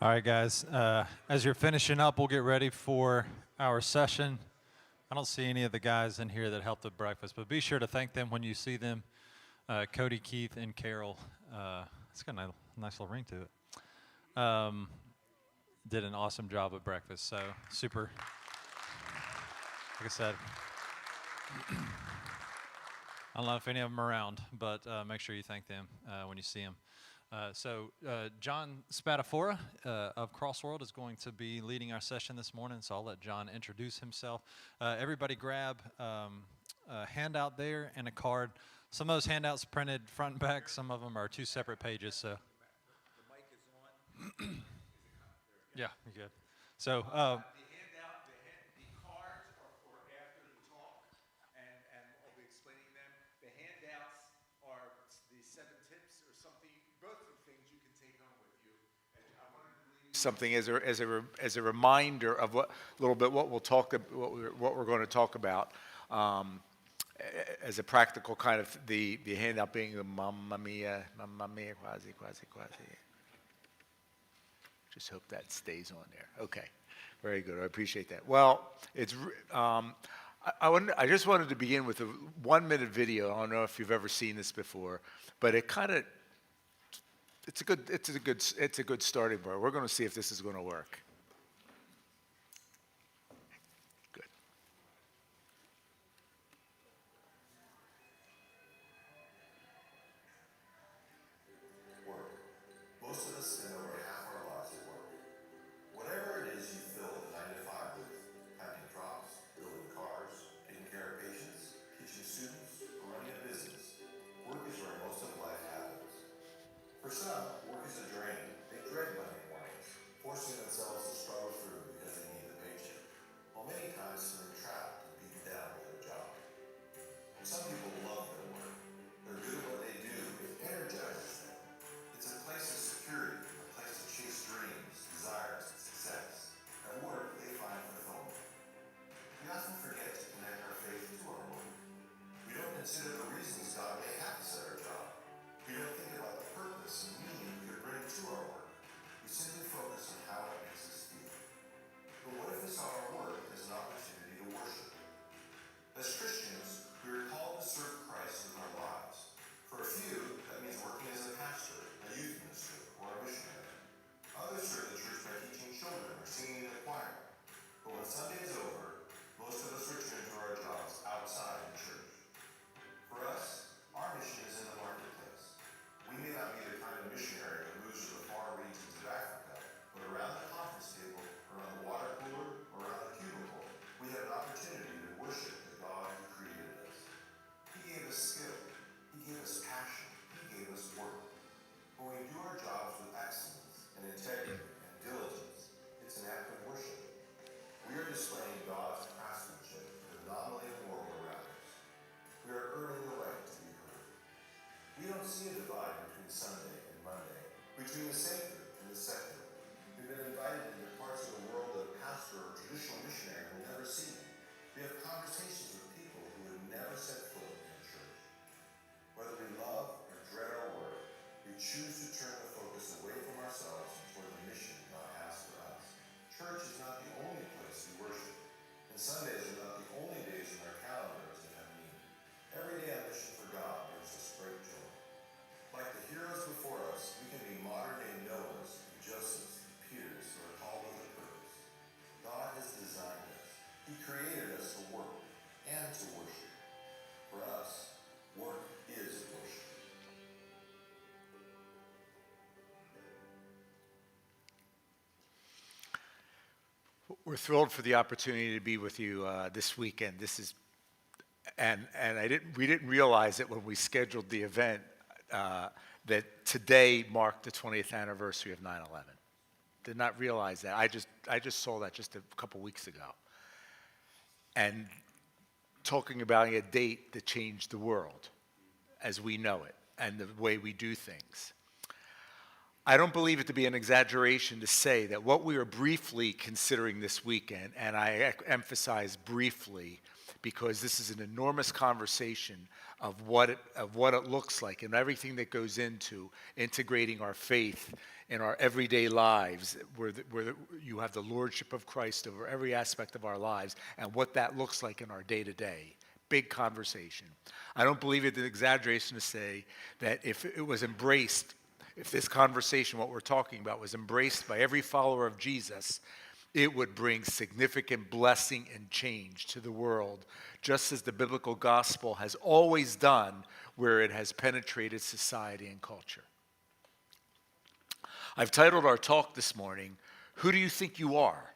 All right, guys. As you're finishing up, we'll get ready for our session. I don't see any of the guys in here that helped with breakfast, but be sure to thank them when you see them. Cody, Keith, and Carol. It's got a nice little ring to it. Did an awesome job at breakfast. So super. Like I said, I don't know if any of them are around, but make sure you thank them when you see them. John Spatafora of Crossworld is going to be leading our session this morning, so I'll let John introduce himself. Everybody grab a handout there and a card. Some of those handouts printed front and back. Some of them are two separate pages. So, the mic is on. Yeah, you're good. So, the handout, the cards are for after the talk, and I'll be explaining them. The handouts are the 7 tips or something. Both of the things you can take home with you. And I wanted to leave something as a reminder of what we'll talk what we're going to talk about. As a practical kind of the handout being the mamma mia, quasi. Just hope that stays on there. Okay, very good. I appreciate that. Well, it's I just wanted to begin with a 1-minute video. I don't know if you've ever seen this before, but it's a good starting point. We're going to see if this is going to work. Most of us spend over half our lives at work. Whatever it is you fill the 9 to 5 with, planting crops, building cars, taking care of patients, teaching students, or running a business, work is where most of life happens. For some, work is a drain. They dread Monday mornings, forcing themselves to struggle through because they need the paycheck, while many times feeling trapped and beaten down with their job. Some people love their work. They're good at what they do. It energizes them. It's a place of security, a place to chase dreams, desires, and success. At work, they find fulfillment. We often forget to connect our faith to our work. We don't consider the reasons God may have us at our job. We don't think about the purpose and meaning we could bring to our work. We simply focus on how it makes us feel. But what if we saw our work as an opportunity to worship? As Christians, we are called to serve Christ with our lives. For a few, that means working as a pastor, a youth minister, or a missionary. Others serve the church by teaching children or singing in the choir. But when Sunday is over, most of us return to our jobs outside the church. For us, our mission is in the marketplace. We may not be the kind of missionary that moves to the far regions of Africa, but around the conference table, around the water cooler, or around the cubicle, we have an opportunity to worship the God who created us. He gave us skill. He gave us passion. He gave us work. When we do our jobs with excellence and integrity and diligence, it's an act of worship. We are displaying God's craftsmanship to the non-living world around us. We are earning the right to be heard. We don't see a divide between Sunday and Monday, between the sacred and the secular. We've been invited into parts of the world that a pastor or traditional missionary will never see. We have conversations with people who would never set foot in a church. Whether we love or dread our work, we choose to turn the focus away from ourselves and toward the mission God has for us. Church is not the only place we worship, and Sundays are not the only days in our calendars that have meaning. Every day on mission for God brings us great joy. Like the heroes before us, we can be modern-day Noahs and Josephs and Peters who are called with a purpose. God has designed us. He created us to work and to worship. For us, work is worship. We're thrilled for the opportunity to be with you this weekend. We didn't realize it when we scheduled the event that today marked the 20th anniversary of 9/11. Did not realize that. I just saw that just a couple weeks ago. And talking about a date that changed the world as we know it and the way we do things. I don't believe it to be an exaggeration to say that what we are briefly considering this weekend, and I emphasize briefly because this is an enormous conversation of what it looks like and everything that goes into integrating our faith in our everyday lives, where you have the lordship of Christ over every aspect of our lives and what that looks like in our day-to-day. Big conversation. I don't believe it's an exaggeration to say that if it was embraced, if this conversation, what we're talking about, was embraced by every follower of Jesus, it would bring significant blessing and change to the world, just as the biblical gospel has always done where it has penetrated society and culture. I've titled our talk this morning, "Who Do You Think You Are?"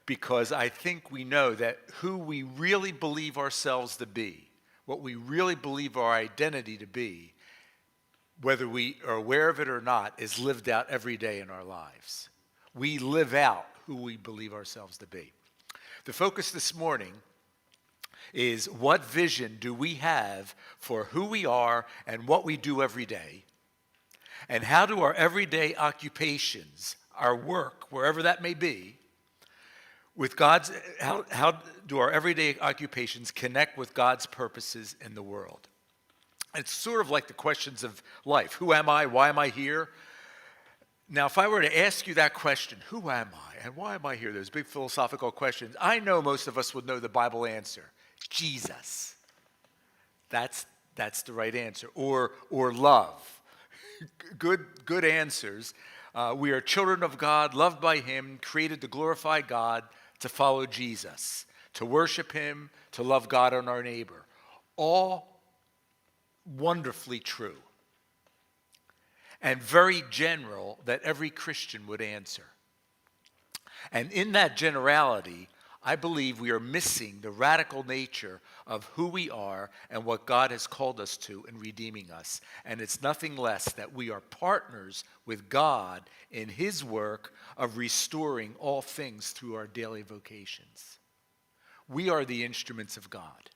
Because I think we know that who we really believe ourselves to be, what we really believe our identity to be, whether we are aware of it or not, is lived out every day in our lives. We live out who we believe ourselves to be. The focus this morning is what vision do we have for who we are and what we do every day, and how do our everyday occupations, our work, wherever that may be, how do our everyday occupations connect with God's purposes in the world? It's sort of like the questions of life. Who am I? Why am I here? Now, if I were to ask you that question, who am I and why am I here? Those big philosophical questions. I know most of us would know the Bible answer. Jesus. That's the right answer. Or love. Good answers. We are children of God, loved by Him, created to glorify God, to follow Jesus, to worship Him, to love God and our neighbor. All wonderfully true and very general that every Christian would answer. And in that generality, I believe we are missing the radical nature of who we are and what God has called us to in redeeming us. And it's nothing less that we are partners with God in His work of restoring all things through our daily vocations. We are the instruments of God.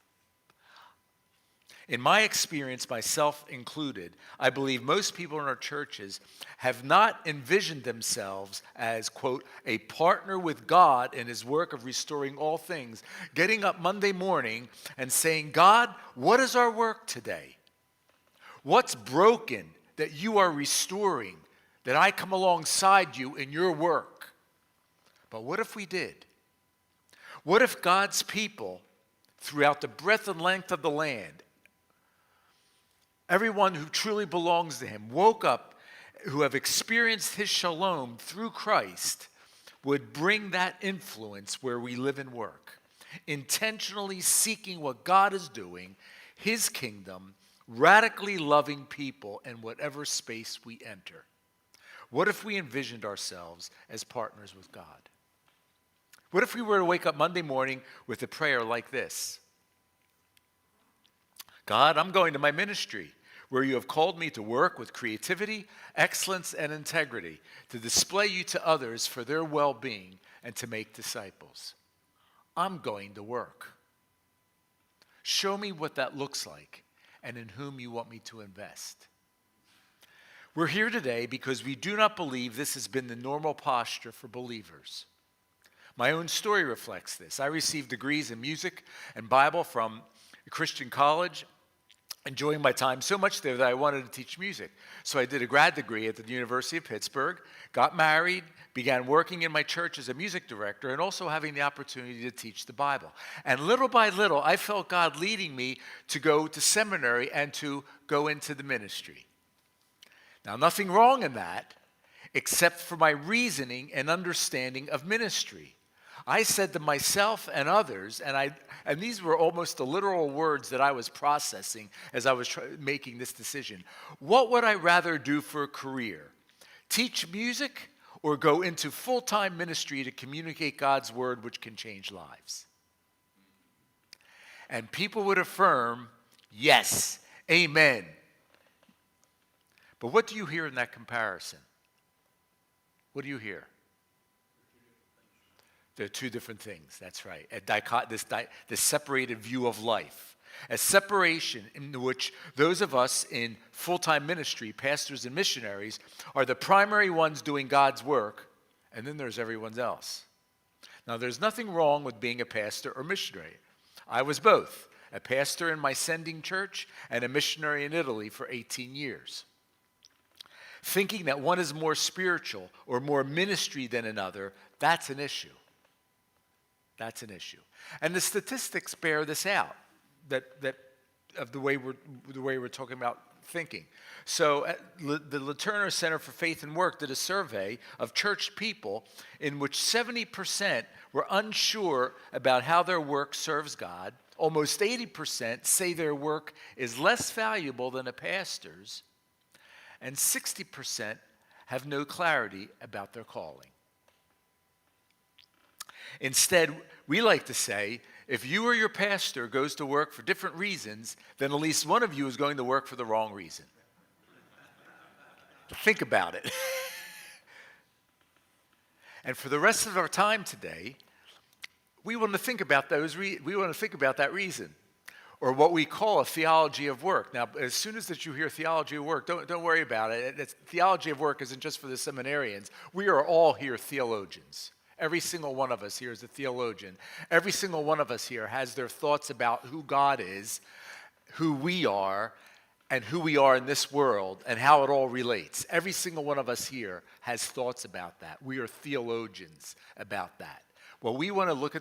In my experience, myself included, I believe most people in our churches have not envisioned themselves as, quote, a partner with God in His work of restoring all things, getting up Monday morning and saying, God, what is our work today? What's broken that you are restoring, that I come alongside you in your work? But what if we did? What if God's people, throughout the breadth and length of the land, everyone who truly belongs to Him, woke up, who have experienced His shalom through Christ, would bring that influence where we live and work, intentionally seeking what God is doing, His kingdom, radically loving people in whatever space we enter. What if we envisioned ourselves as partners with God? What if we were to wake up Monday morning with a prayer like this? God, I'm going to my ministry, where you have called me to work with creativity, excellence, and integrity, to display you to others for their well-being and to make disciples. I'm going to work. Show me what that looks like and in whom you want me to invest. We're here today because we do not believe this has been the normal posture for believers. My own story reflects this. I received degrees in music and Bible from a Christian college, enjoying my time so much there that I wanted to teach music. So I did a grad degree at the University of Pittsburgh, got married, began working in my church as a music director, and also having the opportunity to teach the Bible. And little by little, I felt God leading me to go to seminary and to go into the ministry. Now, nothing wrong in that, except for my reasoning and understanding of ministry. I said to myself and others, and these were almost the literal words that I was processing as I was making this decision. What would I rather do for a career? Teach music or go into full-time ministry to communicate God's word, which can change lives? And people would affirm, yes, amen. But what do you hear in that comparison? What do you hear? They're two different things, that's right. This separated view of life. A separation in which those of us in full-time ministry, pastors and missionaries, are the primary ones doing God's work, and then there's everyone else. Now, there's nothing wrong with being a pastor or missionary. I was both, a pastor in my sending church and a missionary in Italy for 18 years. Thinking that one is more spiritual or more ministry than another, that's an issue. That's an issue. And the statistics bear this out, that of the way we're talking about thinking. So the LaTurner Center for Faith and Work did a survey of church people in which 70% were unsure about how their work serves God. Almost 80% say their work is less valuable than a pastor's, and 60% have no clarity about their calling. Instead, we like to say, if you or your pastor goes to work for different reasons, then at least one of you is going to work for the wrong reason. Think about it. And for the rest of our time today, we want to think about that reason, or what we call a theology of work. Now, as soon as that you hear theology of work, don't worry about it. Theology of work isn't just for the seminarians. We are all here theologians. Every single one of us here is a theologian. Every single one of us here has their thoughts about who God is, who we are, and who we are in this world, and how it all relates. Every single one of us here has thoughts about that. We are theologians about that. Well, we want to look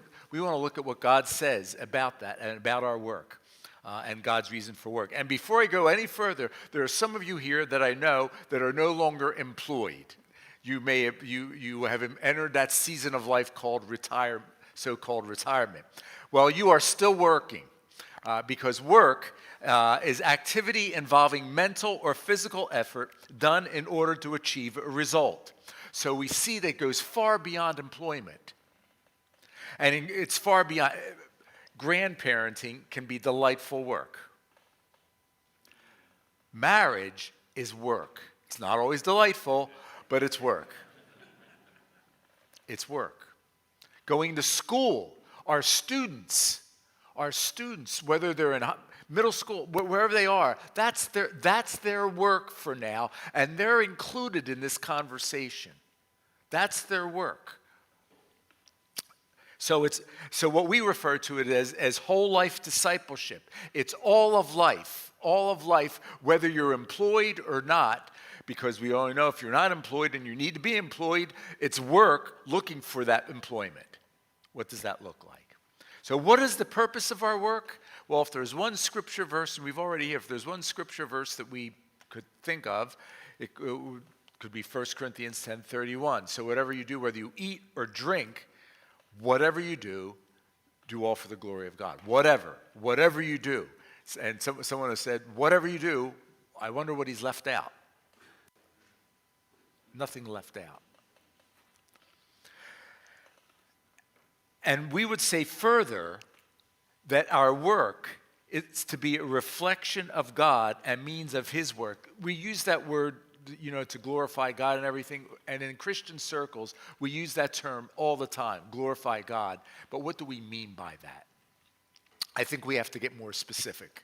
at what God says about that and about our work and God's reason for work. And before I go any further, there are some of you here that I know that are no longer employed. You have entered that season of life called so-called retirement. Well, you are still working because work is activity involving mental or physical effort done in order to achieve a result. So we see that it goes far beyond employment. And it's far beyond. Grandparenting can be delightful work. Marriage is work. It's not always delightful, but it's work. It's work. Going to school, our students, whether they're in middle school, wherever they are, that's their work for now, and they're included in this conversation. That's their work. So what we refer to it as whole life discipleship. It's all of life, whether you're employed or not, because we all know if you're not employed and you need to be employed, it's work looking for that employment. What does that look like? So what is the purpose of our work? Well, if there's one scripture verse, and if there's one scripture verse that we could think of, it could be 1 Corinthians 10:31. So whatever you do, whether you eat or drink, whatever you do all for the glory of God. Whatever you do. And someone has said, whatever you do, I wonder what he's left out. Nothing left out. And we would say further that our work is to be a reflection of God and means of his work. We use that word, to glorify God and everything. And in Christian circles, we use that term all the time, glorify God. But what do we mean by that? I think we have to get more specific.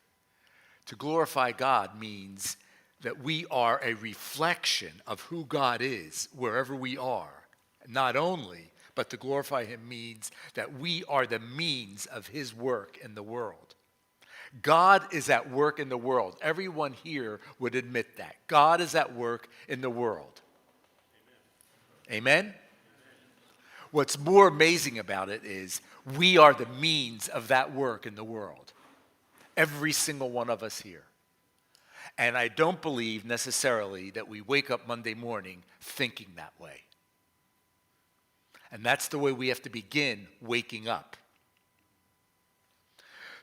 To glorify God means that we are a reflection of who God is wherever we are. Not only, but to glorify him means that we are the means of his work in the world. God is at work in the world. Everyone here would admit that. God is at work in the world. Amen? Amen? What's more amazing about it is we are the means of that work in the world. Every single one of us here. And I don't believe necessarily that we wake up Monday morning thinking that way. And that's the way we have to begin waking up.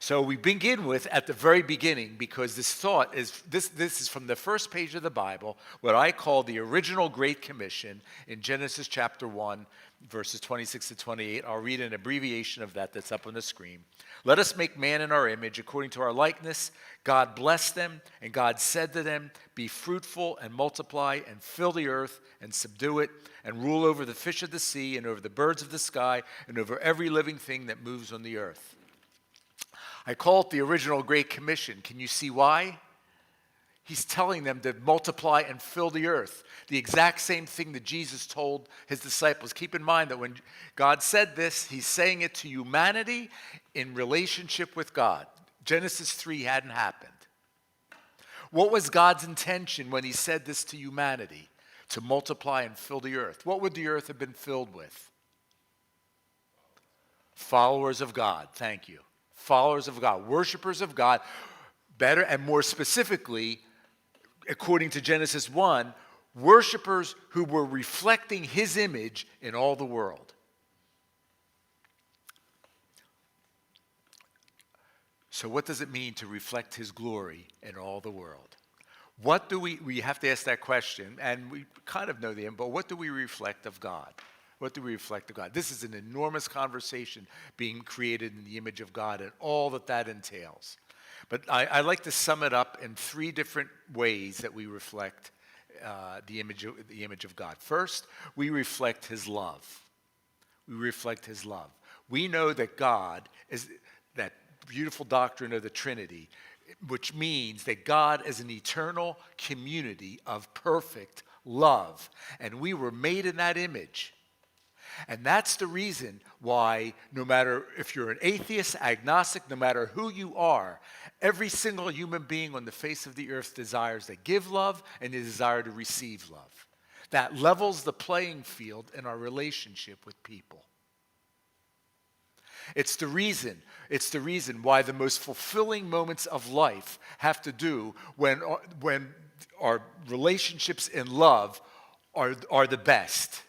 So we begin with at the very beginning, because this thought is, this is from the first page of the Bible, what I call the original Great Commission in Genesis chapter 1, verses 26 to 28. I'll read an abbreviation of that's up on the screen. Let us make man in our image, according to our likeness. God blessed them, and God said to them, be fruitful and multiply and fill the earth and subdue it and rule over the fish of the sea and over the birds of the sky and over every living thing that moves on the earth. I call it the original Great Commission. Can you see why? He's telling them to multiply and fill the earth. The exact same thing that Jesus told his disciples. Keep in mind that when God said this, he's saying it to humanity in relationship with God. Genesis 3 hadn't happened. What was God's intention when he said this to humanity? To multiply and fill the earth. What would the earth have been filled with? Followers of God. Thank you. Followers of God. Worshipers of God. Better and more specifically, according to Genesis 1, worshipers who were reflecting his image in all the world. So what does it mean to reflect his glory in all the world? What do we have to ask that question, and we kind of know the end, but what do we reflect of God? What do we reflect of God? This is an enormous conversation being created in the image of God and all that that entails. But I like to sum it up in 3 different ways that we reflect the image of God. First, we reflect his love. We reflect his love. We know that God is that beautiful doctrine of the Trinity, which means that God is an eternal community of perfect love. And we were made in that image. And that's the reason why, no matter if you're an atheist, agnostic, no matter who you are, every single human being on the face of the earth desires to give love and a desire to receive love. That levels the playing field in our relationship with people. It's the reason why the most fulfilling moments of life have to do when our relationships in love are the best.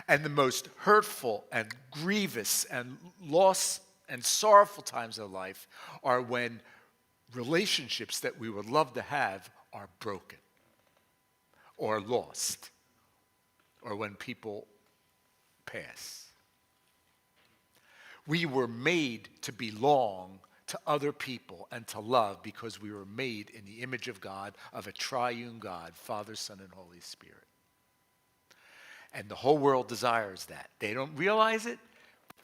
And the most hurtful and grievous and loss and sorrowful times of life are when relationships that we would love to have are broken or lost or when people pass. We were made to belong to other people and to love because we were made in the image of God, of a triune God, Father, Son, and Holy Spirit. And the whole world desires that. They don't realize it.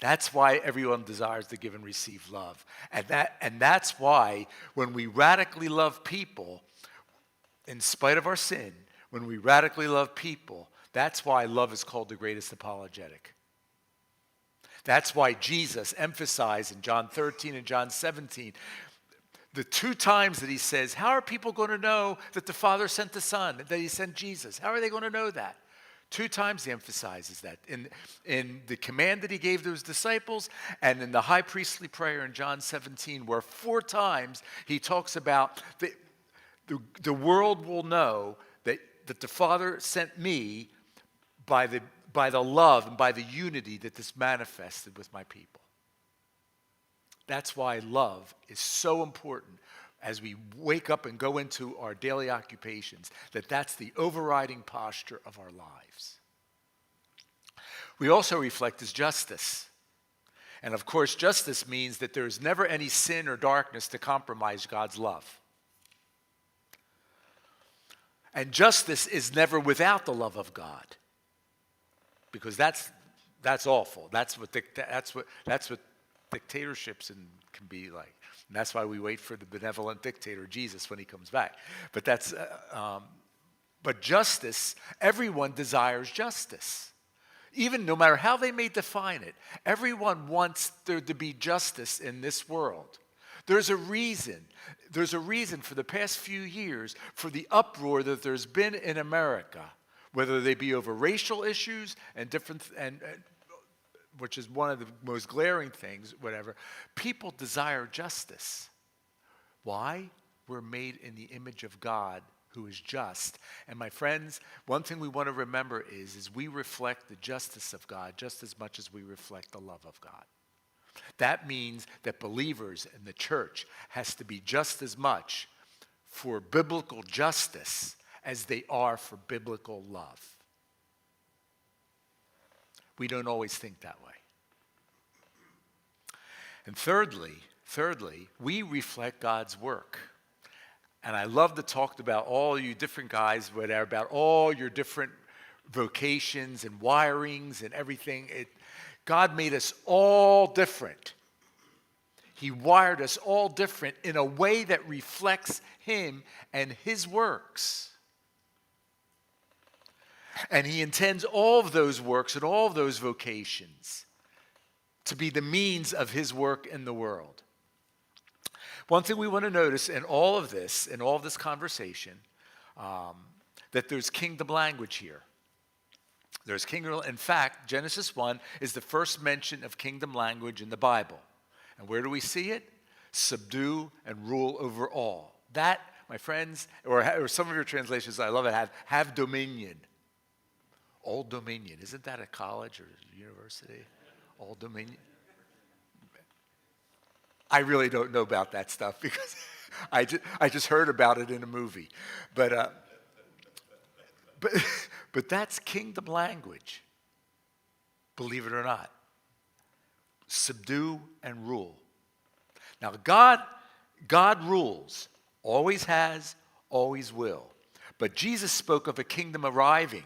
That's why everyone desires to give and receive love. And that's why when we radically love people, in spite of our sin, when we radically love people, that's why love is called the greatest apologetic. That's why Jesus emphasized in John 13 and John 17, the 2 times that he says, how are people going to know that the Father sent the Son, that he sent Jesus? How are they going to know that? 2 times he emphasizes that. In the command that he gave to his disciples and in the high priestly prayer in John 17, where 4 times he talks about the world will know that the Father sent me by the love and by the unity that this manifested with my people. That's why love is so important as we wake up and go into our daily occupations, that's the overriding posture of our lives. We also reflect his justice. And of course, justice means that there is never any sin or darkness to compromise God's love. And justice is never without the love of God. Because that's awful. That's what dictatorships can be like. And that's why we wait for the benevolent dictator, Jesus, when he comes back. But justice, everyone desires justice. Even no matter how they may define it, everyone wants there to be justice in this world. There's a reason for the past few years for the uproar that there's been in America, whether they be over racial issues and which is one of the most glaring things, whatever. People desire justice. Why? We're made in the image of God who is just. And my friends, one thing we want to remember is we reflect the justice of God just as much as we reflect the love of God. That means that believers in the church has to be just as much for biblical justice as they are for biblical love. We don't always think that way. And thirdly, we reflect God's work. And I love to talk about all you different guys, about all your different vocations and wirings and everything. God made us all different. He wired us all different in a way that reflects him and his works. And he intends all of those works and all of those vocations to be the means of his work in the world. One thing we want to notice in all of this conversation, that there's kingdom language here. There's kingdom. In fact, Genesis 1 is the first mention of kingdom language in the Bible. And where do we see it? Subdue and rule over all. That, my friends, or some of your translations, I love it, have dominion. Old Dominion. Isn't that a college or university? Old Dominion. I really don't know about that stuff because I just heard about it in a movie. But that's kingdom language, believe it or not. Subdue and rule. Now, God rules, always has, always will. But Jesus spoke of a kingdom arriving.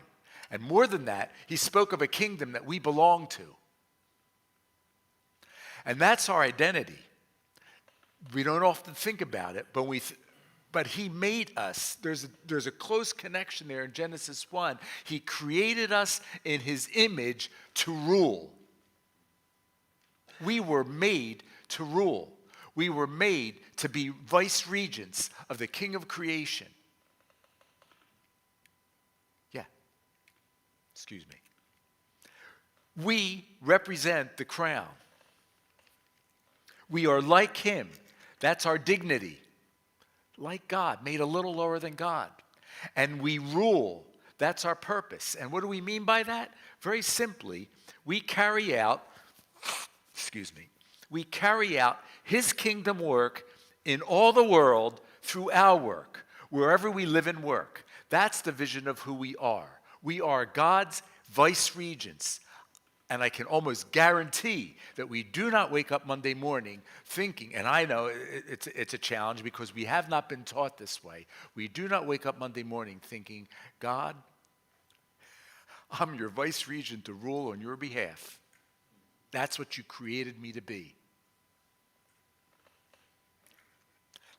And more than that, he spoke of a kingdom that we belong to. And that's our identity. We don't often think about it, but he made us. There's a close connection there in Genesis 1. He created us in his image to rule. We were made to rule. We were made to be vice regents of the King of creation. Yeah. Excuse me. We represent the crown. We are like him. That's our dignity. Like God, made a little lower than God. And we rule. That's our purpose. And what do we mean by that? Very simply, we carry out his kingdom work in all the world through our work, wherever we live and work. That's the vision of who we are. We are God's vice regents. And I can almost guarantee that we do not wake up Monday morning thinking, and I know it's a challenge because we have not been taught this way. We do not wake up Monday morning thinking, God, I'm your vice regent to rule on your behalf. That's what you created me to be.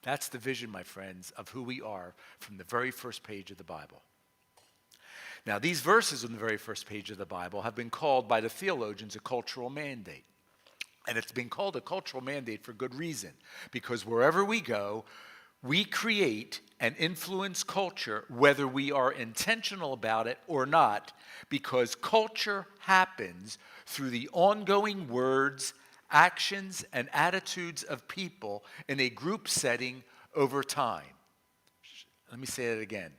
That's the vision, my friends, of who we are from the very first page of the Bible. Now, these verses on the very first page of the Bible have been called by the theologians a cultural mandate. And it's been called a cultural mandate for good reason. Because wherever we go, we create and influence culture, whether we are intentional about it or not, because culture happens through the ongoing words, actions, and attitudes of people in a group setting over time. Let me say that again.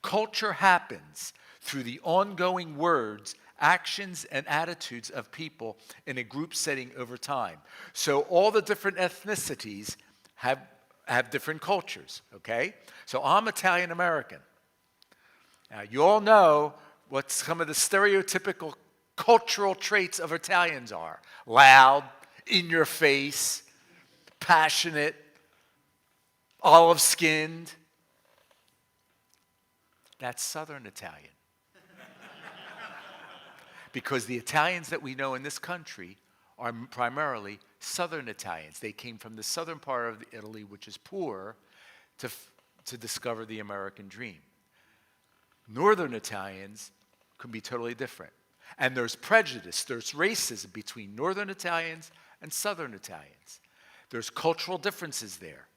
Culture happens through the ongoing words, actions, and attitudes of people in a group setting over time. So all the different ethnicities have different cultures, okay? So I'm Italian American. Now, you all know what some of the stereotypical cultural traits of Italians are. Loud, in your face, passionate, olive-skinned. That's Southern Italian. Because the Italians that we know in this country are primarily Southern Italians. They came from the southern part of Italy, which is poor, to discover the American dream. Northern Italians can be totally different. And there's prejudice, there's racism between Northern Italians and Southern Italians. There's cultural differences there.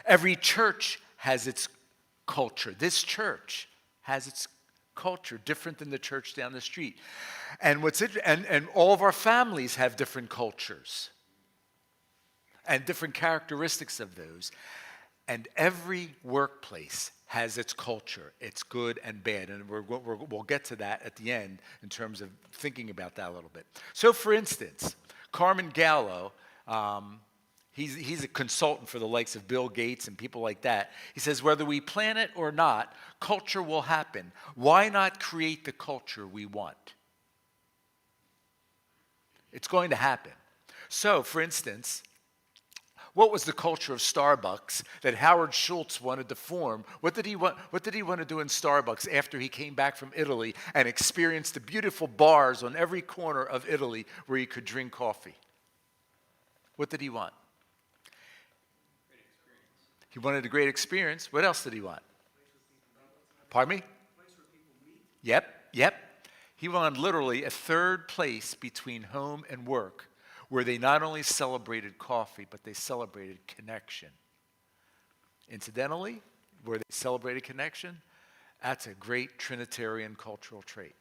Every church has its culture. This church has its culture different than the church down the street. And and all of our families have different cultures and different characteristics of those. And every workplace has its culture. It's good and bad. And we'll get to that at the end in terms of thinking about that a little bit. So, for instance, Carmen Gallo, he's a consultant for the likes of Bill Gates and people like that. He says, whether we plan it or not, culture will happen. Why not create the culture we want? It's going to happen. So, for instance, what was the culture of Starbucks that Howard Schultz wanted to form? What did he want to do in Starbucks after he came back from Italy and experienced the beautiful bars on every corner of Italy where you could drink coffee? What did he want? He wanted a great experience. What else did he want? Pardon me? Yep. He wanted literally a third place between home and work where they not only celebrated coffee, but they celebrated connection. Incidentally, where they celebrated connection, that's a great Trinitarian cultural trait.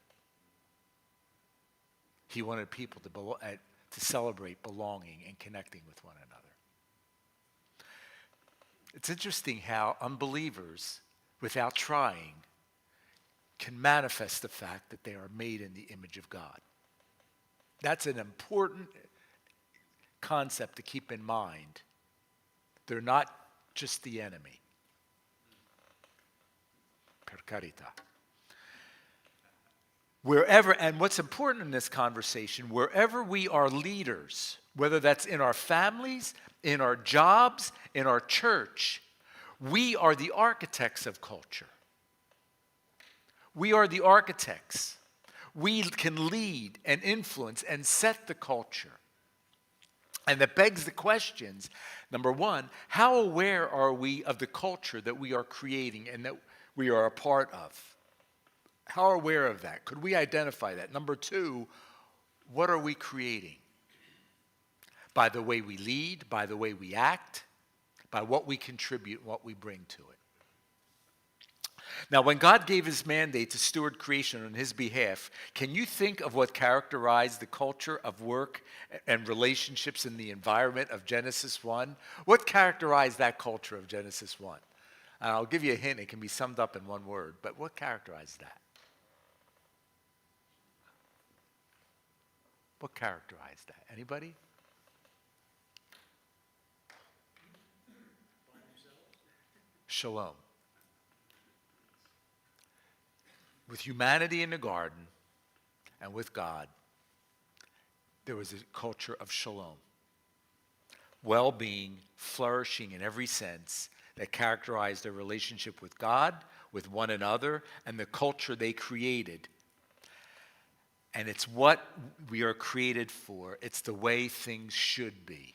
He wanted people to celebrate belonging and connecting with one another. It's interesting how unbelievers, without trying, can manifest the fact that they are made in the image of God. That's an important concept to keep in mind. They're not just the enemy. Per carità. Wherever, and what's important in this conversation, wherever we are leaders, whether that's in our families, in our jobs, in our church, we are the architects of culture. We are the architects. We can lead and influence and set the culture. And that begs the questions, number one, how aware are we of the culture that we are creating and that we are a part of? How aware of that? Could we identify that? Number two, what are we creating? By the way we lead, by the way we act, by what we contribute, what we bring to it. Now, when God gave his mandate to steward creation on his behalf, can you think of what characterized the culture of work and relationships in the environment of Genesis 1? What characterized that culture of Genesis 1? I'll give you a hint. It can be summed up in one word, but what characterized that? What characterized that? Anybody? Shalom. With humanity in the garden and with God, there was a culture of shalom. Well-being, flourishing in every sense that characterized their relationship with God, with one another, and the culture they created. And it's what we are created for. It's the way things should be.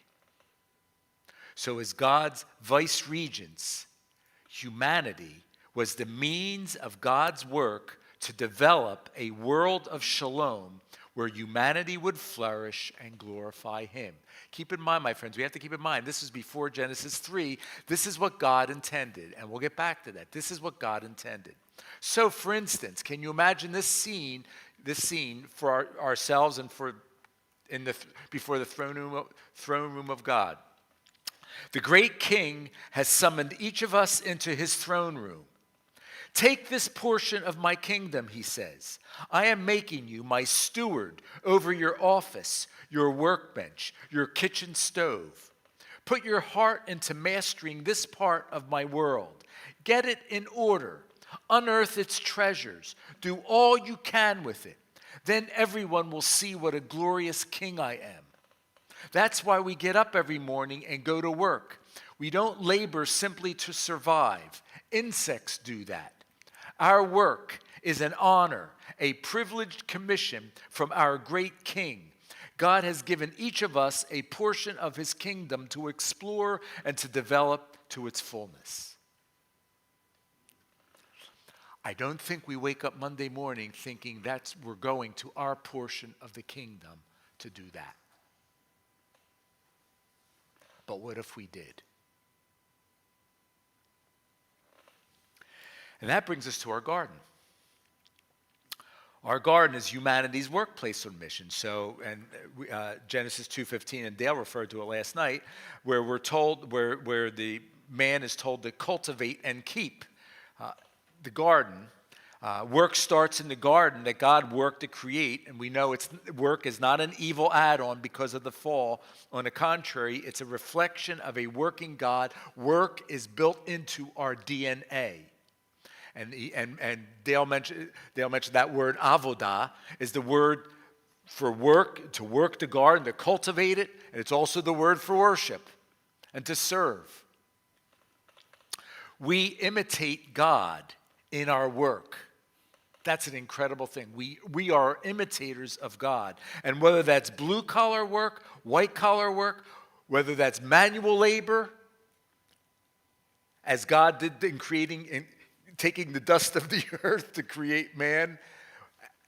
So as God's vice regents, humanity was the means of God's work to develop a world of shalom where humanity would flourish and glorify him. Keep in mind, my friends, we have to keep in mind, this is before Genesis 3. This is what God intended, and we'll get back to that. This is what God intended. So, for instance, can you imagine this scene for ourselves and before the throne room of God? The great king has summoned each of us into his throne room. Take this portion of my kingdom, he says. I am making you my steward over your office, your workbench, your kitchen stove. Put your heart into mastering this part of my world. Get it in order. Unearth its treasures. Do all you can with it. Then everyone will see what a glorious king I am. That's why we get up every morning and go to work. We don't labor simply to survive. Insects do that. Our work is an honor, a privileged commission from our great king. God has given each of us a portion of his kingdom to explore and to develop to its fullness. I don't think we wake up Monday morning thinking we're going to our portion of the kingdom to do that. But what if we did? And that brings us to our garden. Our garden is humanity's workplace on mission. So, Genesis 2:15, and Dale referred to it last night, where we're told, where the man is told to cultivate and keep the garden. Work starts in the garden that God worked to create, and we know work is not an evil add-on because of the fall. On the contrary, it's a reflection of a working God. Work is built into our DNA. And Dale mentioned that word avodah is the word for work, to work the garden, to cultivate it, and it's also the word for worship and to serve. We imitate God in our work. That's an incredible thing. We are imitators of God. And whether that's blue-collar work, white-collar work, whether that's manual labor, as God did in creating and taking the dust of the earth to create man,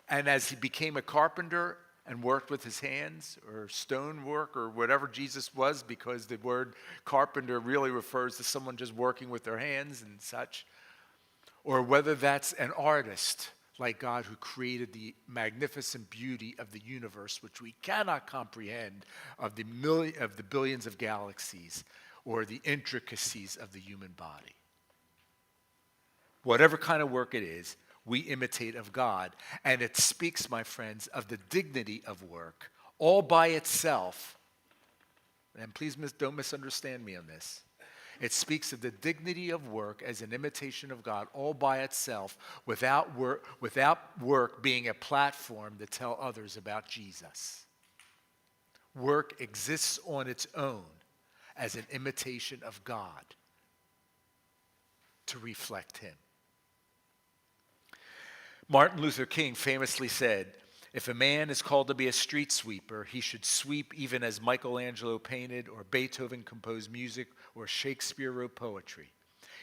and as he became a carpenter and worked with his hands, or stone work, or whatever Jesus was, because the word carpenter really refers to someone just working with their hands and such, or whether that's an artist like God who created the magnificent beauty of the universe, which we cannot comprehend, of the billions of galaxies, or the intricacies of the human body. Whatever kind of work it is, we imitate of God. And it speaks, my friends, of the dignity of work all by itself. And please don't misunderstand me on this. It speaks of the dignity of work as an imitation of God all by itself, without work being a platform to tell others about Jesus. Work exists on its own as an imitation of God to reflect him. Martin Luther King famously said, "If a man is called to be a street sweeper, he should sweep even as Michelangelo painted, or Beethoven composed music, or Shakespeare wrote poetry.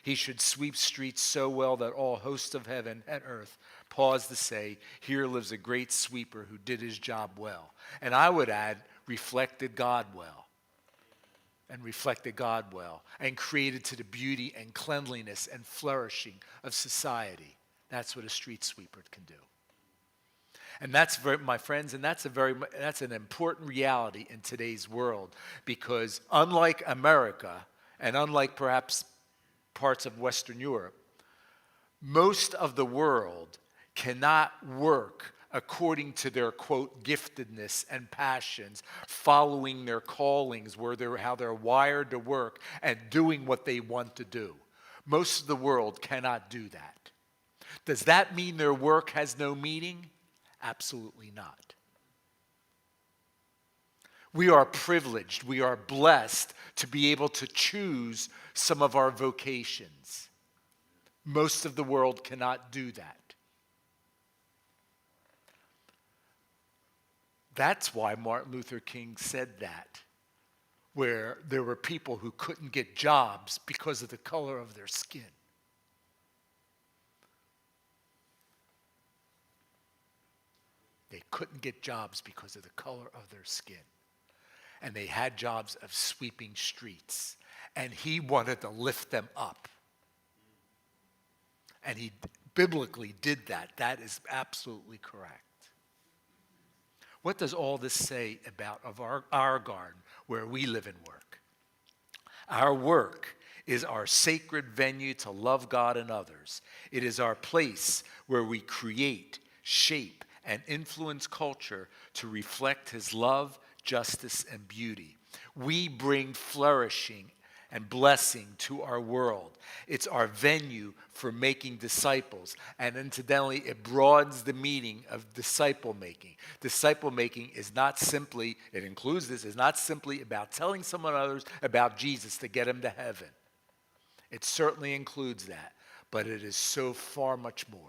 He should sweep streets so well that all hosts of heaven and earth pause to say, 'Here lives a great sweeper who did his job well.'" And I would add, reflected God well. And reflected God well. And created to the beauty and cleanliness and flourishing of society. That's what a street sweeper can do. And that's, my friends, and that's an important reality in today's world, because unlike America, and unlike perhaps parts of Western Europe, most of the world cannot work according to their, quote, giftedness and passions, following their callings, how they're wired to work and doing what they want to do. Most of the world cannot do that. Does that mean their work has no meaning? Absolutely not. We are privileged, we are blessed to be able to choose some of our vocations. Most of the world cannot do that. That's why Martin Luther King said that, where there were people who couldn't get jobs because of the color of their skin. They couldn't get jobs because of the color of their skin. And they had jobs of sweeping streets. And he wanted to lift them up. And he biblically did that. That is absolutely correct. What does all this say about our garden where we live and work? Our work is our sacred venue to love God and others. It is our place where we create, shape, and influence culture to reflect his love, justice, and beauty. We bring flourishing and blessing to our world. It's our venue for making disciples. And incidentally, it broadens the meaning of disciple making. Disciple making is not simply, it includes this, is not simply about telling someone others about Jesus to get them to heaven. It certainly includes that, but it is so far much more.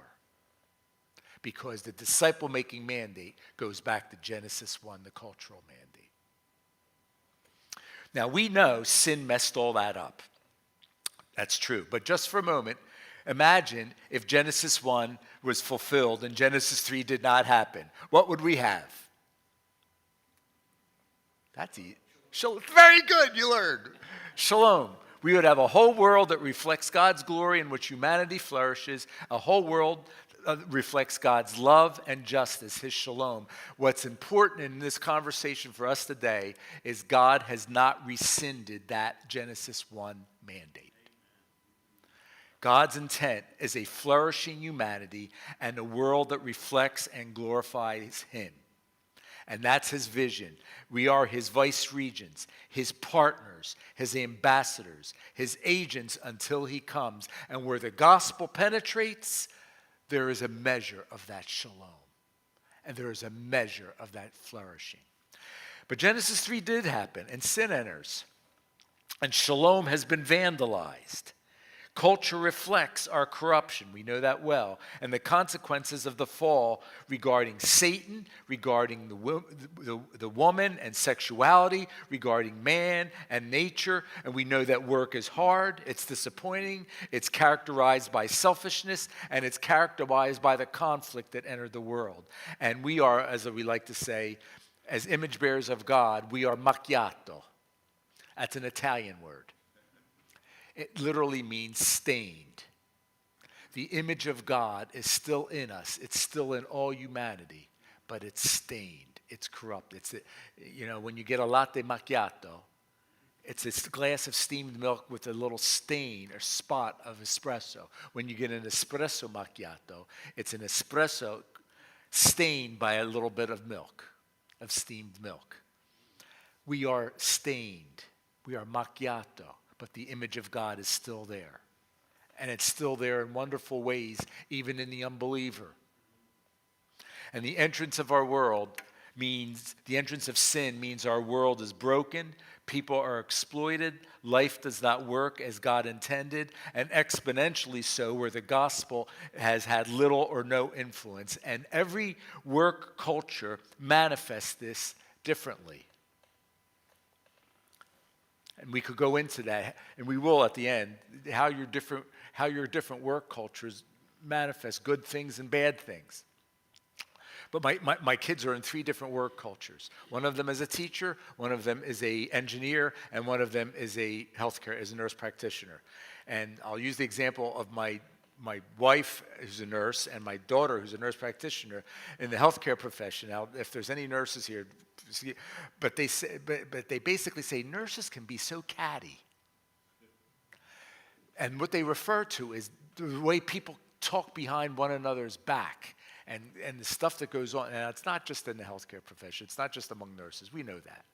Because the disciple-making mandate goes back to Genesis 1, the cultural mandate. Now, we know sin messed all that up. That's true. But just for a moment, imagine if Genesis 1 was fulfilled and Genesis 3 did not happen. What would we have? That's easy. Very good, you learned. Shalom. We would have a whole world that reflects God's glory in which humanity flourishes, a whole world reflects God's love and justice, his shalom. What's important in this conversation for us today is God has not rescinded that Genesis 1 mandate. God's intent is a flourishing humanity and a world that reflects and glorifies him. And that's his vision. We are his vice regents, his partners, his ambassadors, his agents until he comes. And where the gospel penetrates, there is a measure of that shalom. And there is a measure of that flourishing. But Genesis 3 did happen, and sin enters. And shalom has been vandalized. Culture reflects our corruption. We know that well. And the consequences of the fall regarding Satan, regarding the woman and sexuality, regarding man and nature. And we know that work is hard, it's disappointing, it's characterized by selfishness, and it's characterized by the conflict that entered the world. And we are, as we like to say, as image bearers of God, we are macchiato. That's an Italian word. It literally means stained. The image of God is still in us. It's still in all humanity, but it's stained. It's corrupt. When you get a latte macchiato, it's a glass of steamed milk with a little stain or spot of espresso. When you get an espresso macchiato, it's an espresso stained by a little bit of milk, of steamed milk. We are stained. We are macchiato. But the image of God is still there. And it's still there in wonderful ways, even in the unbeliever. And the entrance of sin means our world is broken, people are exploited, life does not work as God intended, and exponentially so where the gospel has had little or no influence. And every work culture manifests this differently. And we could go into that, and we will at the end, how your different work cultures manifest good things and bad things. But my kids are in 3 different work cultures. One of them is a teacher, one of them is an engineer, and one of them is a nurse practitioner. And I'll use the example of my wife, who's a nurse, and my daughter, who's a nurse practitioner, in the healthcare profession. Now, if there's any nurses here, but they basically say nurses can be so catty. And what they refer to is the way people talk behind one another's back and the stuff that goes on. And it's not just in the healthcare profession. It's not just among nurses. We know that.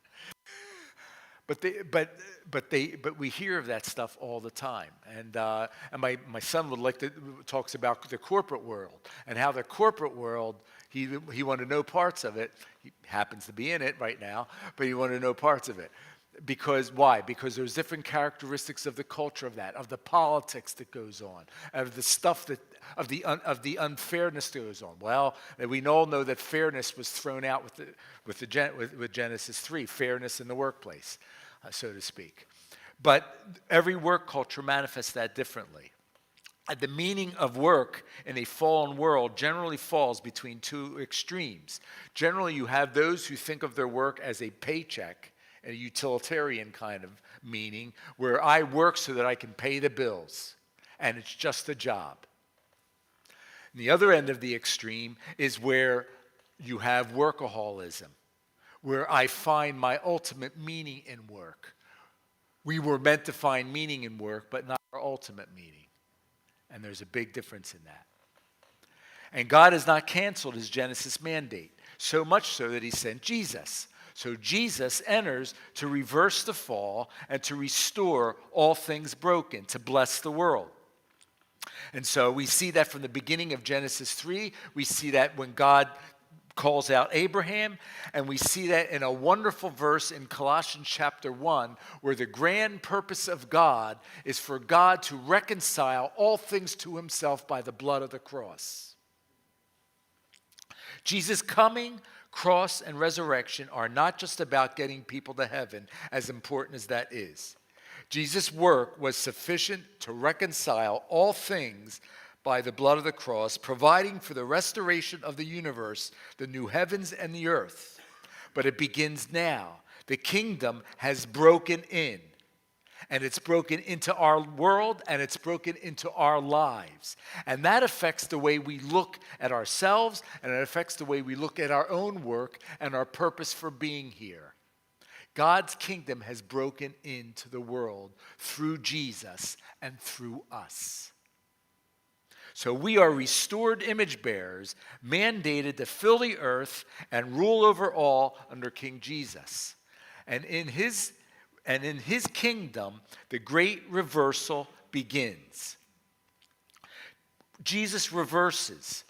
But we hear of that stuff all the time. And my son talks about the corporate world and how the corporate world, he wanted no parts of it. He happens to be in it right now, but he wanted no parts of it. Why? Because there's different characteristics of the culture of that, of the politics that goes on, of the stuff of the unfairness that goes on. Well, we all know that fairness was thrown out with Genesis 3, fairness in the workplace, so to speak. But every work culture manifests that differently. The meaning of work in a fallen world generally falls between 2 extremes. Generally, you have those who think of their work as a paycheck, a utilitarian kind of meaning, where I work so that I can pay the bills, and it's just a job. And the other end of the extreme is where you have workaholism, where I find my ultimate meaning in work. We were meant to find meaning in work, but not our ultimate meaning. And there's a big difference in that. And God has not canceled his Genesis mandate, so much so that he sent Jesus. So Jesus enters to reverse the fall and to restore all things broken, to bless the world. And so we see that from the beginning of Genesis 3. We see that when God calls out Abraham, and we see that in a wonderful verse in Colossians chapter 1, where the grand purpose of God is for God to reconcile all things to himself by the blood of the cross. Jesus' coming, cross, and resurrection are not just about getting people to heaven, as important as that is. Jesus' work was sufficient to reconcile all things by the blood of the cross, providing for the restoration of the universe, the new heavens and the earth. But it begins now. The kingdom has broken in, and it's broken into our world, and it's broken into our lives. And that affects the way we look at ourselves, and it affects the way we look at our own work and our purpose for being here. God's kingdom has broken into the world through Jesus and through us. So we are restored image bearers, mandated to fill the earth and rule over all under King Jesus. And in his kingdom, the great reversal begins. Jesus reverses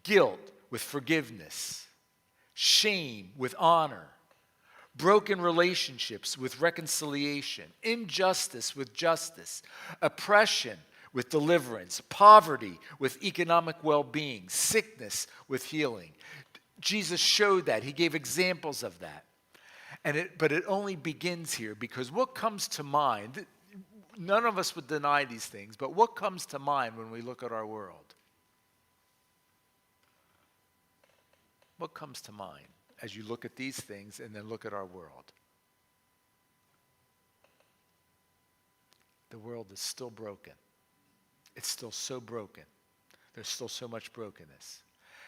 guilt with forgiveness, shame with honor, broken relationships with reconciliation, injustice with justice, oppression with deliverance, poverty with economic well-being, sickness with healing. Jesus showed that. He gave examples of that. But it only begins here because what comes to mind, none of us would deny these things, but what comes to mind when we look at our world? What comes to mind as you look at these things and then look at our world? The world is still broken. It's still so broken. There's still so much brokenness.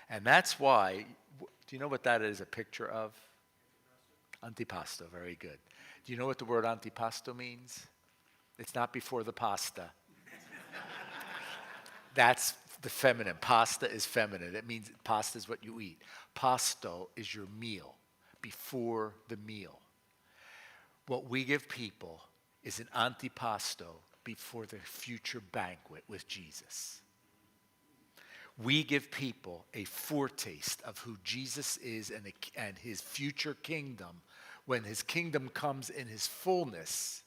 And that's why, do you know what that is a picture of? Antipasto, very good. Do you know what the word antipasto means? It's not before the pasta. That's the feminine. Pasta is feminine. It means pasta is what you eat. Pasto is your meal, before the meal. What we give people is an antipasto before the future banquet with Jesus. We give people a foretaste of who Jesus is and his future kingdom when his kingdom comes in his fullness.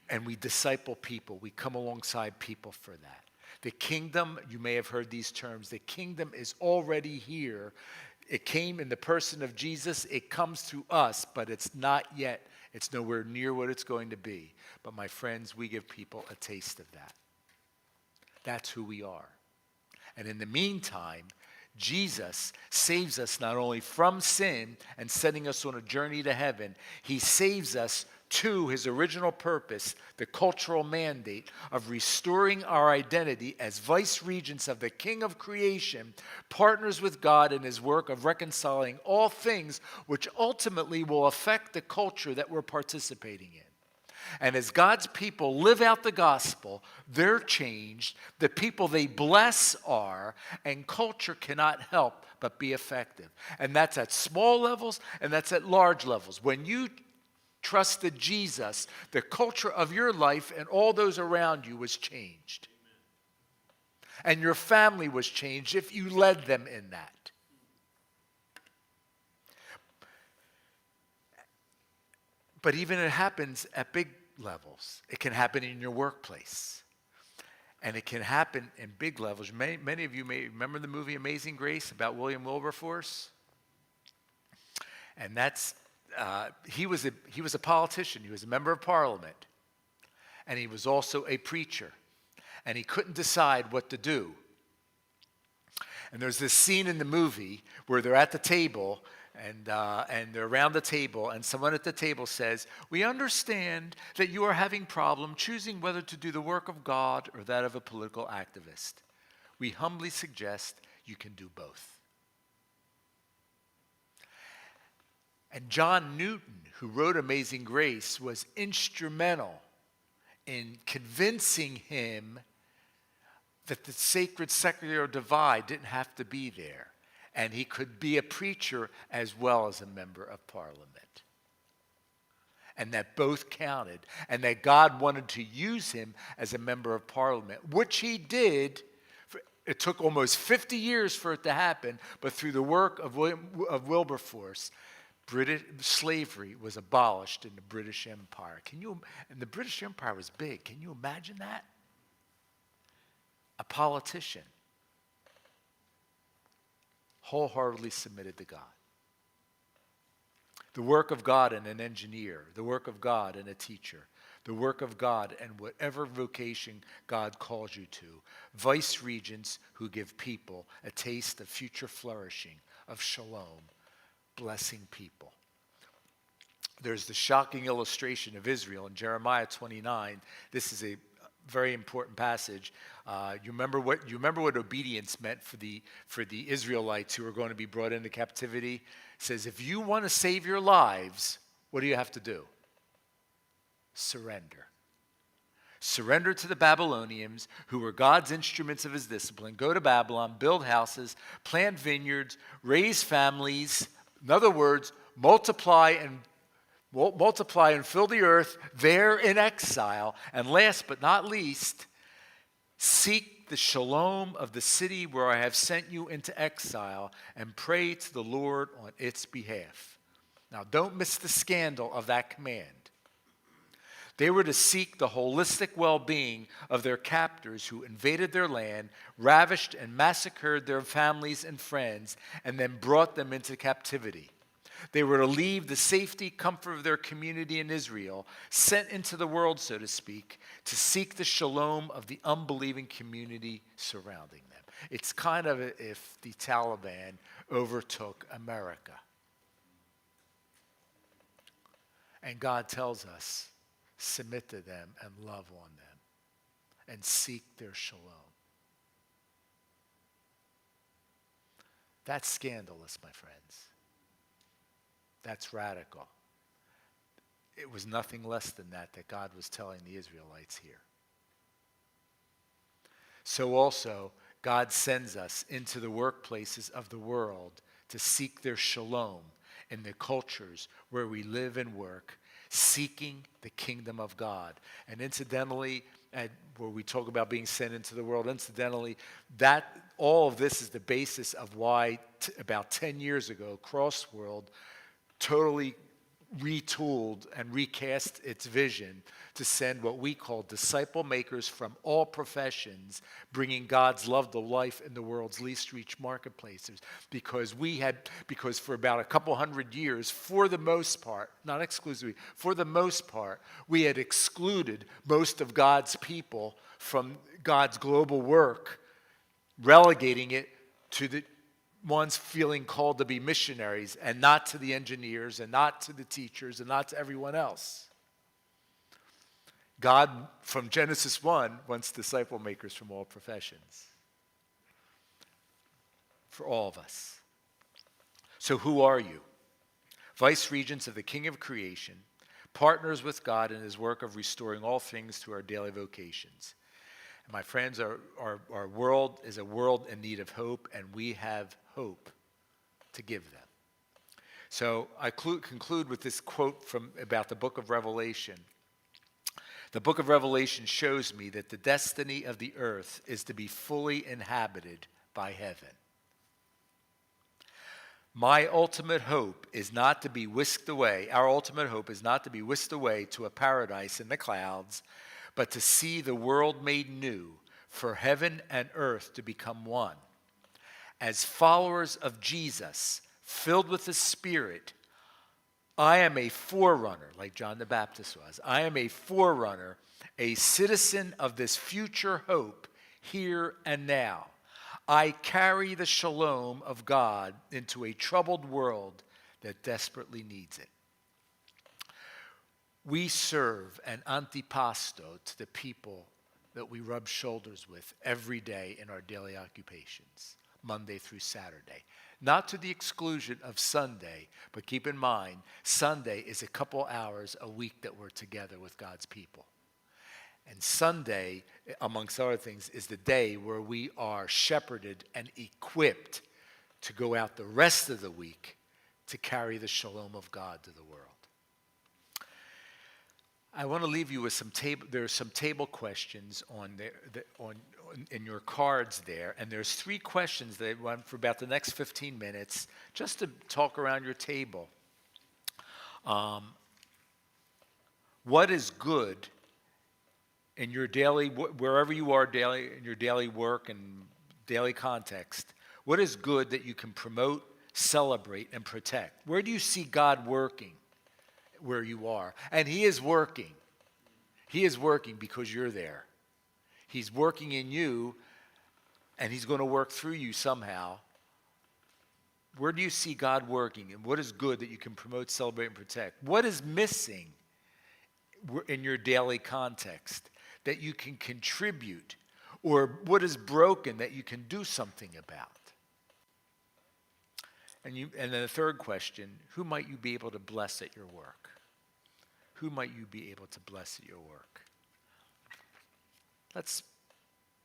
And we disciple people. We come alongside people for that. The kingdom, you may have heard these terms, the kingdom is already here. It came in the person of Jesus. It comes through us, but it's not yet. It's nowhere near what it's going to be. But my friends, we give people a taste of that. That's who we are. And in the meantime, Jesus saves us not only from sin and setting us on a journey to heaven, he saves us to his original purpose, the cultural mandate of restoring our identity as vice regents of the King of creation, partners with God in his work of reconciling all things which ultimately will affect the culture that we're participating in. And as God's people live out the gospel, they're changed, the people they bless are, and culture cannot help but be effective. And that's at small levels and that's at large levels. When you trusted Jesus, the culture of your life and all those around you was changed. And your family was changed if you led them in that. But even it happens at big levels. It can happen in your workplace. And it can happen in big levels. Many of you may remember the movie Amazing Grace about William Wilberforce. And that's he was a politician. He was a member of parliament. And he was also a preacher. And he couldn't decide what to do. And there's this scene in the movie where they're at the table and they're around the table, and someone at the table says, "We understand that you are having problem choosing whether to do the work of God or that of a political activist. We humbly suggest you can do both." And John Newton, who wrote Amazing Grace, was instrumental in convincing him that the sacred secular divide didn't have to be there. And he could be a preacher as well as a member of parliament. And that both counted. And that God wanted to use him as a member of parliament, which he did. It took almost 50 years for it to happen, but through the work of Wilberforce, British slavery was abolished in the British Empire. And the British Empire was big. Can you imagine that? A politician wholeheartedly submitted to God. The work of God in an engineer, the work of God in a teacher, the work of God in whatever vocation God calls you to. Vice regents who give people a taste of future flourishing, of shalom, blessing people. There's the shocking illustration of Israel in Jeremiah 29. This is a very important passage. You remember what obedience meant for the Israelites who were going to be brought into captivity? It says, if you want to save your lives, what do you have to do? Surrender. Surrender to the Babylonians, who were God's instruments of his discipline. Go to Babylon, build houses, plant vineyards, raise families. In other words, multiply and fill the earth there in exile. And last but not least, seek the shalom of the city where I have sent you into exile and pray to the Lord on its behalf. Now, don't miss the scandal of that command. They were to seek the holistic well-being of their captors who invaded their land, ravished and massacred their families and friends, and then brought them into captivity. They were to leave the safety, comfort of their community in Israel, sent into the world, so to speak, to seek the shalom of the unbelieving community surrounding them. It's kind of if the Taliban overtook America. And God tells us, submit to them and love on them and seek their shalom. That's scandalous, my friends. That's radical. It was nothing less than that God was telling the Israelites here. So also, God sends us into the workplaces of the world to seek their shalom in the cultures where we live and work, seeking the kingdom of God. And incidentally, where we talk about being sent into the world, incidentally, that all of this is the basis of why about 10 years ago, Crossworld totally retooled and recast its vision to send what we call disciple makers from all professions, bringing God's love to life in the world's least reached marketplaces. Because for about a couple hundred years, for the most part, not exclusively, for the most part, we had excluded most of God's people from God's global work, relegating it to the ones feeling called to be missionaries, and not to the engineers, and not to the teachers, and not to everyone else. God, from Genesis 1, wants disciple makers from all professions. For all of us. So who are you? Vice regents of the King of creation, partners with God in his work of restoring all things to our daily vocations. And my friends, our world is a world in need of hope, and we have hope to give them. So I conclude with this quote about the book of Revelation. The book of Revelation shows me that the destiny of the earth is to be fully inhabited by heaven. My ultimate hope is not to be whisked away. Our ultimate hope is not to be whisked away to a paradise in the clouds, but to see the world made new, for heaven and earth to become one. As followers of Jesus, filled with the Spirit, I am a forerunner, like John the Baptist was. I am a forerunner, a citizen of this future hope here and now. I carry the shalom of God into a troubled world that desperately needs it. We serve an antipasto to the people that we rub shoulders with every day in our daily occupations, Monday through Saturday. Not to the exclusion of Sunday, but keep in mind, Sunday is a couple hours a week that we're together with God's people. And Sunday, amongst other things, is the day where we are shepherded and equipped to go out the rest of the week to carry the shalom of God to the world. I want to leave you with there are some table questions in your cards there, and there's 3 questions that I want for about the next 15 minutes, just to talk around your table. What is good in your daily, wherever you are daily, in your daily work and daily context? What is good that you can promote, celebrate, and protect? Where do you see God working? Where you are. And he is working. He is working because you're there. He's working in you, and he's going to work through you somehow. Where do you see God working? And what is good that you can promote, celebrate, and protect? What is missing in your daily context that you can contribute? Or what is broken that you can do something about? And then the third question, who might you be able to bless at your work? Who might you be able to bless at your work? Let's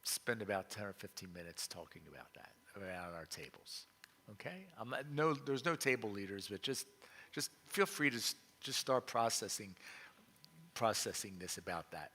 spend about 10 or 15 minutes talking about that, around our tables. Okay? There's no table leaders, but just feel free to just start processing this about that.